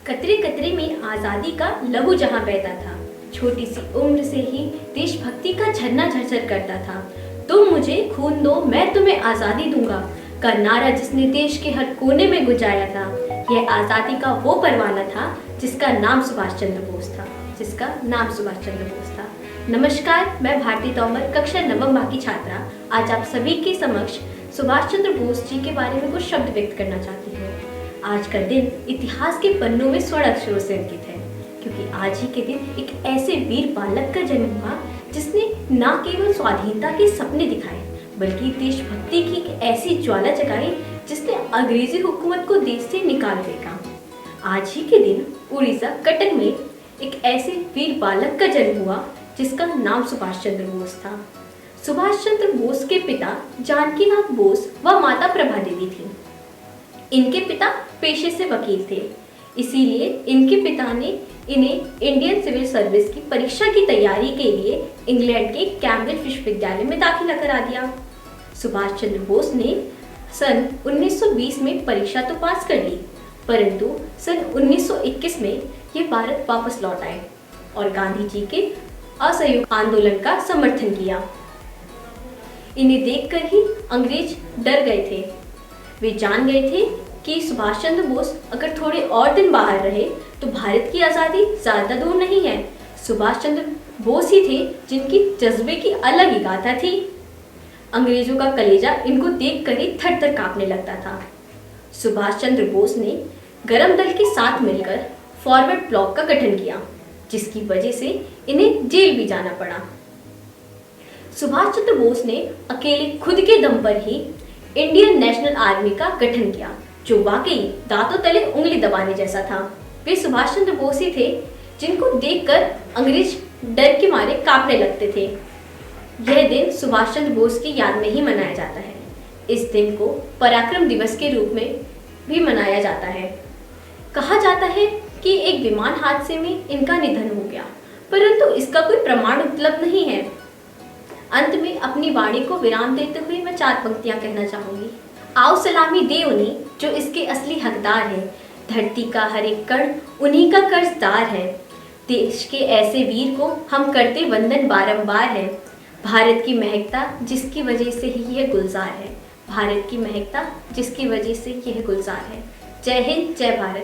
कतरे कतरे में आजादी का लहू जहां बहता था। छोटी सी उम्र से ही देशभक्ति का झरना झरझर करता था। तुम मुझे खून दो, मैं तुम्हें आजादी दूंगा का नारा जिसने देश के हर कोने में गुंजाया था, यह आजादी का वो परवाना था जिसका नाम सुभाष चंद्र बोस था। नमस्कार, मैं भारती तोमर, कक्षा नवम की छात्रा, आज आप सभी के समक्ष सुभाष चंद्र बोस जी के बारे में कुछ शब्द व्यक्त करना चाहती हूँ। आज का दिन इतिहास के पन्नों में स्वर्ण अक्षरों से अंकित है, क्योंकि आज ही के दिन एक ऐसे वीर बालक का जन्म हुआ जिसने न केवल स्वाधीनता के सपने दिखाए, बल्कि देशभक्ति की एक ऐसी ज्वाला जगाई जिसने अंग्रेजी हुकूमत को देश से निकाल फेंका। आज ही के दिन उड़ीसा कटक में एक ऐसे वीर बालक का जन्म हुआ जिसका नाम सुभाष चंद्र बोस था। सुभाष चंद्र बोस के पिता जानकीनाथ बोस व माता प्रभा देवी थी। इनके पिता पेशे से वकील थे, इसीलिए इनके पिता ने इन्हें इंडियन सिविल सर्विस की परीक्षा की तैयारी के लिए इंग्लैंड के कैम्ब्रिज विश्वविद्यालय में दाखिला करा दिया। सुभाष चंद्र बोस ने सन 1920 में परीक्षा तो पास कर ली, परंतु सन 1921 में ये भारत वापस लौट आए और गांधी जी के असहयोग आंदोलन का समर्थन किया। इन्हें देखकर ही अंग्रेज डर गए थे। वे जान गए थे कि सुभाष चंद्र बोस अगर थोड़े और दिन बाहर रहे तो भारत की आज़ादी ज़्यादा दूर नहीं है। सुभाष चंद्र बोस ही थे जिनकी जज्बे की अलग ही गाथा थी। अंग्रेजों का कलेजा इनको देखकर ही थर थर कांपने लगता था। सुभाष चंद्र बोस ने गरम दल के साथ मिलकर फॉरवर्ड ब्लॉक का गठन किया, जिसकी वजह से इन्हें जेल भी जाना पड़ा। सुभाष चंद्र बोस ने अकेले खुद के दम पर ही इंडियन नेशनल आर्मी का गठन किया, जो वाकई दांतों तले उंगली दबाने जैसा था। वे सुभाष चंद्र बोस ही थे जिनको देखकर अंग्रेज डर के मारे कांपने लगते थे। यह दिन सुभाष चंद्र बोस की याद में ही मनाया जाता है। इस दिन को पराक्रम दिवस के रूप में भी मनाया जाता है। कहा जाता है कि एक विमान हादसे में इनका निधन हो गया, परंतु इसका कोई प्रमाण उपलब्ध नहीं है। अंत में अपनी वाणी को विराम देते हुए मैं 4 पंक्तियां कहना चाहूंगी। आओ सलामी दे उन्हें जो इसके असली हकदार है, धरती का हर एक कण उन्हीं का कर्जदार है। देश के ऐसे वीर को हम करते वंदन बारंबार है। भारत की महकता जिसकी वजह से ही यह गुलजार है। भारत की महकता जिसकी वजह से यह गुलजार है। जय हिंद, जय भारत।